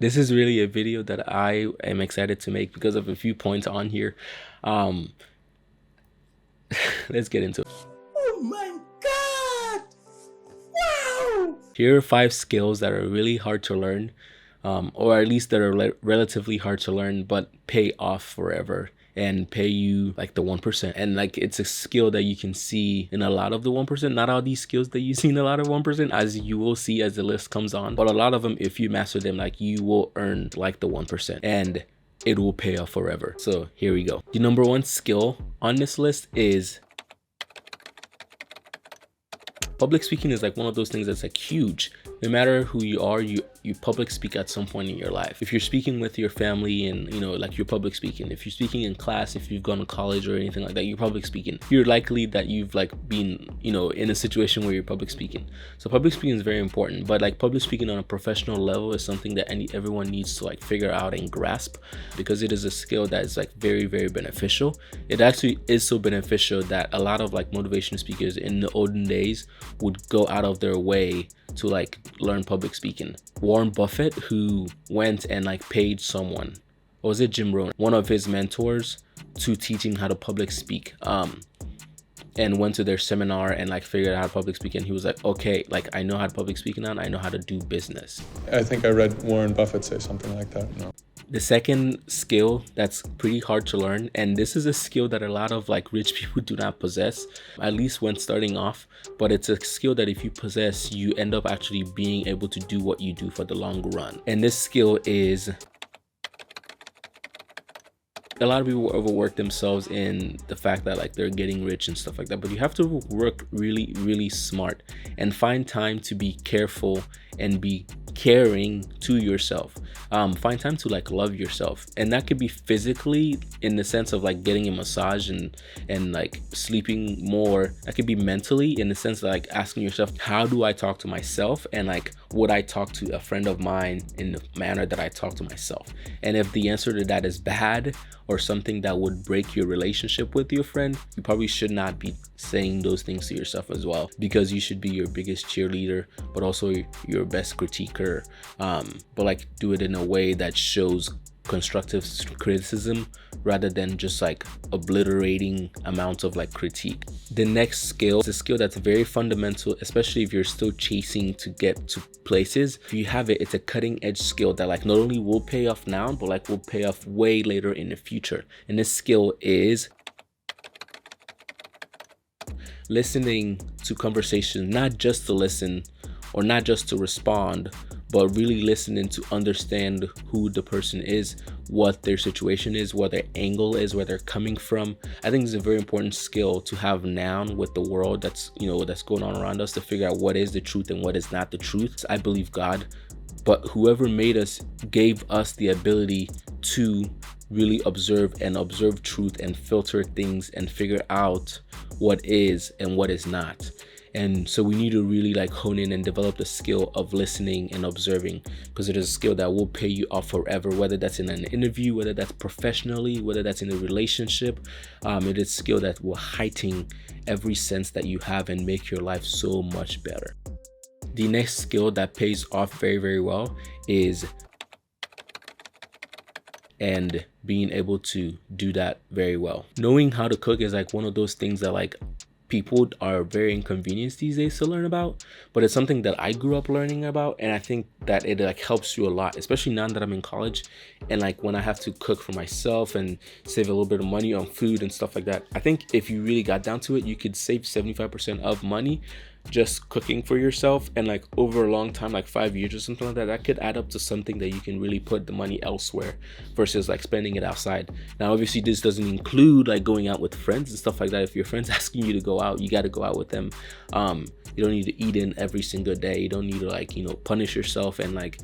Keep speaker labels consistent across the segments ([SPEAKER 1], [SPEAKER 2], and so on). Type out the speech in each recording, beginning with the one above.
[SPEAKER 1] This is really a video that I am excited to make because of a few points on here. Let's get into it.
[SPEAKER 2] Oh my God! Wow!
[SPEAKER 1] Here are 5 skills that are really hard to learn, or at least that are relatively hard to learn, but pay off forever and pay you like the 1%. And like, it's a skill that you can see in a lot of the 1%. Not all these skills that you see in a lot of 1%, as you will see as the list comes on, but a lot of them, if you master them, like, you will earn like the 1%, and it will pay off forever. So here we go. The number 1 skill on this list is public speaking. Is like one of those things that's like huge. No matter who you are, you public speak at some point in your life. If you're speaking with your family and, you know, like, you're public speaking. If you're speaking in class, if you've gone to college or anything like that, you're public speaking. You're likely that you've like been, you know, in a situation where you're public speaking. So public speaking is very important, but like, public speaking on a professional level is something that everyone needs to like figure out and grasp, because it is a skill that is like very, very beneficial. It actually is so beneficial that a lot of like motivational speakers in the olden days would go out of their way to like learn public speaking. Warren Buffett, who went and like paid someone, or was it Jim Rohn, one of his mentors, to teach him how to public speak, and went to their seminar and like figured out how to public speak, and he was like, okay, like, I know how to public speak now, and I know how to do business.
[SPEAKER 3] I think I read Warren Buffett say something like that. No.
[SPEAKER 1] The second skill that's pretty hard to learn, and this is a skill that a lot of like rich people do not possess, at least when starting off, but it's a skill that if you possess, you end up actually being able to do what you do for the long run. And this skill is, a lot of people overwork themselves in the fact that like they're getting rich and stuff like that, but you have to work really, really smart and find time to be careful and be caring to yourself. Find time to like love yourself, and that could be physically in the sense of like getting a massage and like sleeping more. That could be mentally in the sense of like asking yourself, how do I talk to myself, and like, would I talk to a friend of mine in the manner that I talk to myself? And if the answer to that is bad, or something that would break your relationship with your friend, you probably should not be saying those things to yourself as well, because you should be your biggest cheerleader, but also your best critiquer, but like, do it in a way that shows constructive criticism rather than just like obliterating amounts of like critique. The next skill is a skill that's very fundamental, especially if you're still chasing to get to places. If you have it, it's a cutting edge skill that like not only will pay off now, but like will pay off way later in the future. And this skill is listening to conversations, not just to listen or not just to respond, but really listening to understand who the person is, what their situation is, what their angle is, where they're coming from. I think it's a very important skill to have now with the world that's, you know, that's going on around us, to figure out what is the truth and what is not the truth. I believe God, but whoever made us gave us the ability to really observe truth and filter things and figure out what is and what is not. And so we need to really like hone in and develop the skill of listening and observing, because it is a skill that will pay you off forever, whether that's in an interview, whether that's professionally, whether that's in a relationship. It is a skill that will heighten every sense that you have and make your life so much better. The next skill that pays off very, very well is, and being able to do that very well. Knowing how to cook is like one of those things that like people are very inconvenienced these days to learn about, but it's something that I grew up learning about, and I think that it like helps you a lot, especially now that I'm in college, and like when I have to cook for myself and save a little bit of money on food and stuff like that. I think if you really got down to it, you could save 75% of money just cooking for yourself, and like over a long time, like 5 years or something like that, that could add up to something that you can really put the money elsewhere versus like spending it outside. Now obviously this doesn't include like going out with friends and stuff like that. If your friend's asking you to go out, you got to go out with them. You don't need to eat in every single day. You don't need to like, you know, punish yourself and like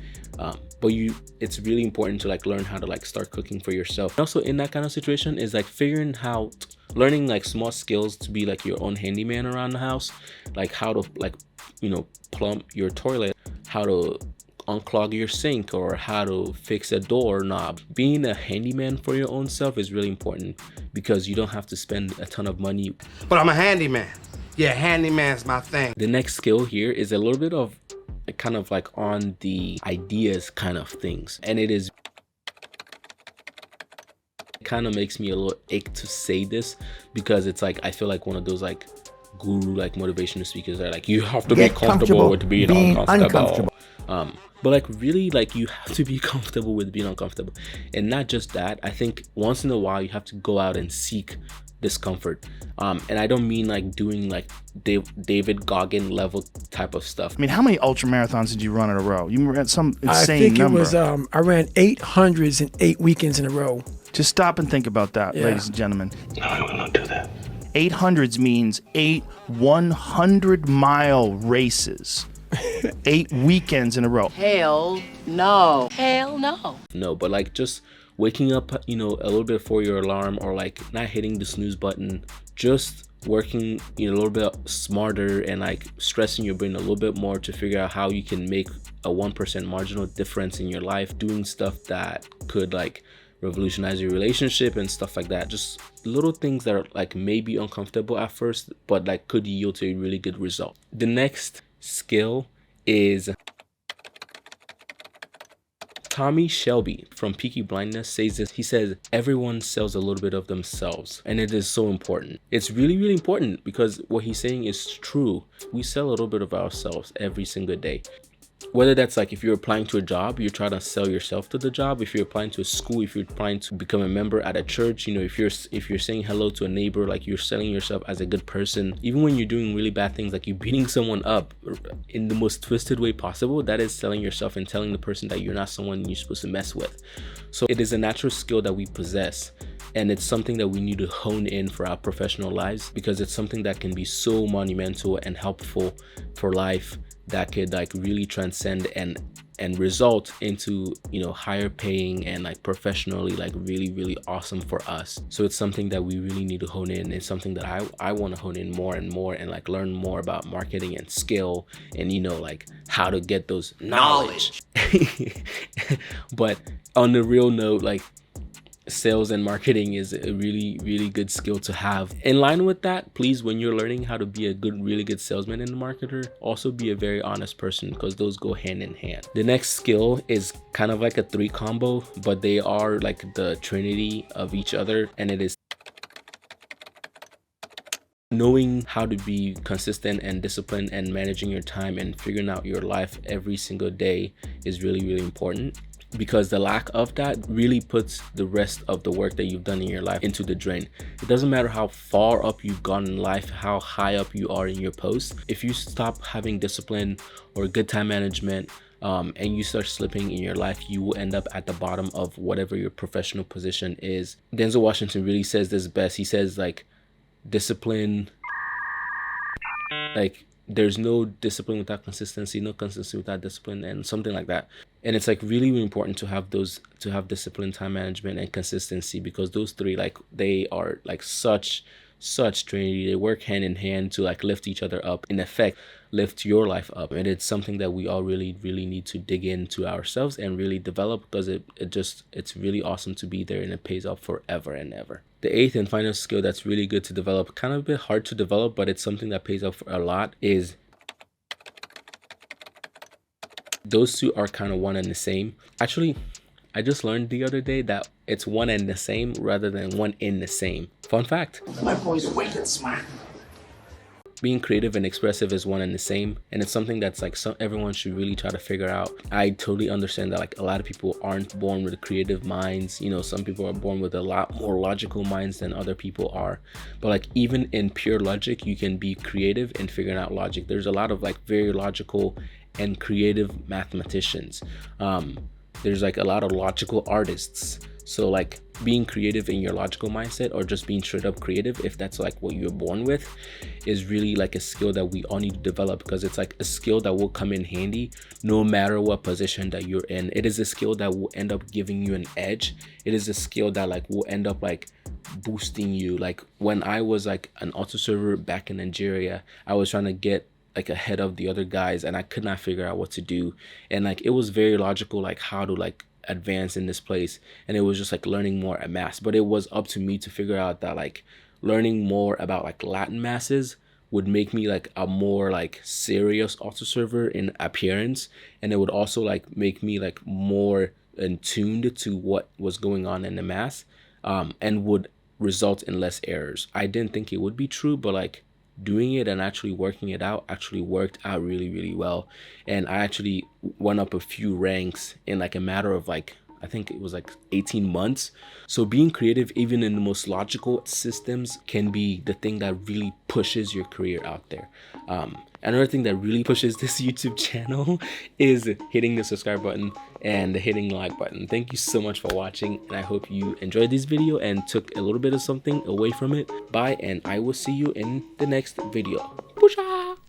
[SPEAKER 1] but it's really important to like learn how to like start cooking for yourself. Also in that kind of situation is like figuring out, learning like small skills to be like your own handyman around the house, like how to like, you know, plumb your toilet, how to unclog your sink, or how to fix a door knob. Being a handyman for your own self is really important, because you don't have to spend a ton of money.
[SPEAKER 2] But I'm a handyman. Yeah, handyman's my thing.
[SPEAKER 1] The next skill here is a little bit of kind of like on the ideas kind of things, and it kind of makes me a little ick to say this, because it's like I feel like one of those like guru like motivational speakers are like, you have to be comfortable with being uncomfortable. But like really, like you have to be comfortable with being uncomfortable. And not just that, I think once in a while you have to go out and seek discomfort. And I don't mean like doing like David Goggin level type of stuff.
[SPEAKER 4] I mean, how many ultra marathons did you run in a row? You ran some insane
[SPEAKER 2] I think
[SPEAKER 4] number.
[SPEAKER 2] it was, I ran 800s in 8 weekends in a row.
[SPEAKER 4] Just stop and think about that, ladies and gentlemen.
[SPEAKER 1] No, I will not do that.
[SPEAKER 4] 800s means 8 100-mile races. 8 weekends in a row.
[SPEAKER 5] Hell no. Hell no.
[SPEAKER 1] No, but like just waking up, you know, a little bit before your alarm, or like not hitting the snooze button, just working, you know, a little bit smarter and like stressing your brain a little bit more to figure out how you can make a 1% marginal difference in your life, doing stuff that could like revolutionize your relationship and stuff like that. Just little things that are like maybe uncomfortable at first, but like could yield to a really good result. The next skill is Tommy Shelby from Peaky Blindness says this. He says, everyone sells a little bit of themselves, and it is so important. It's really, really important, because what he's saying is true. We sell a little bit of ourselves every single day. Whether that's like if you're applying to a job, you're trying to sell yourself to the job. If you're applying to a school, if you're applying to become a member at a church, you know, if you're saying hello to a neighbor, like you're selling yourself as a good person. Even when you're doing really bad things, like you're beating someone up in the most twisted way possible, that is selling yourself and telling the person that you're not someone you're supposed to mess with. So it is a natural skill that we possess, and it's something that we need to hone in for our professional lives, because it's something that can be so monumental and helpful for life, that could like really transcend and result into, you know, higher paying and like professionally like really, really awesome for us. So it's something that we really need to hone in. It's something that I want to hone in more and more, and like learn more about marketing and skill, and, you know, like how to get those knowledge. But on the real note, like sales and marketing is a really, really good skill to have. In line with that, please, when you're learning how to be a really good salesman and marketer, also be a very honest person, because those go hand in hand. The next skill is kind of like a 3 combo, but they are like the trinity of each other, and it is knowing how to be consistent and disciplined, and managing your time and figuring out your life every single day is really, really important, because the lack of that really puts the rest of the work that you've done in your life into the drain. It doesn't matter how far up you've gone in life, how high up you are in your post. If you stop having discipline or good time management, and you start slipping in your life, you will end up at the bottom of whatever your professional position is. Denzel Washington really says this best. He says like, discipline, like there's no discipline without consistency, no consistency without discipline, and something like that. And it's like really, really important to have discipline, time management, and consistency, because those 3, like they are like such trinity. They work hand in hand to like lift each other up, in effect lift your life up. And it's something that we all really, really need to dig into ourselves and really develop, because it's really awesome to be there, and it pays off forever and ever. The 8th and final skill that's really good to develop, kind of a bit hard to develop, but it's something that pays off a lot, is those 2 are kind of one and the same. Actually, I just learned the other day that it's one and the same rather than one in the same. Fun fact.
[SPEAKER 2] My boy's wicked smart.
[SPEAKER 1] Being creative and expressive is one and the same, and it's something that's like everyone should really try to figure out. I totally understand that like a lot of people aren't born with creative minds. You know, some people are born with a lot more logical minds than other people are, but like even in pure logic, you can be creative in figuring out logic. There's a lot of like very logical and creative mathematicians. There's like a lot of logical artists. So like being creative in your logical mindset, or just being straight up creative, if that's like what you're born with, is really like a skill that we all need to develop, because it's like a skill that will come in handy no matter what position that you're in. It is a skill that will end up giving you an edge. It is a skill that like will end up like boosting you. Like when I was like an auto server back in Nigeria, I was trying to get like ahead of the other guys, and I could not figure out what to do. And like it was very logical, like how to like advance in this place, and it was just like learning more at mass. But it was up to me to figure out that like learning more about like Latin masses would make me like a more like serious auto server in appearance, and it would also like make me like more in tuned to what was going on in the math, and would result in less errors. I didn't think it would be true, but like doing it and actually working it out actually worked out really, really well. And I actually went up a few ranks in like a matter of like, I think it was like 18 months. So being creative, even in the most logical systems, can be the thing that really pushes your career out there. Another thing that really pushes this YouTube channel is hitting the subscribe button and hitting the like button. Thank you so much for watching, and I hope you enjoyed this video and took a little bit of something away from it. Bye, and I will see you in the next video. Pusha!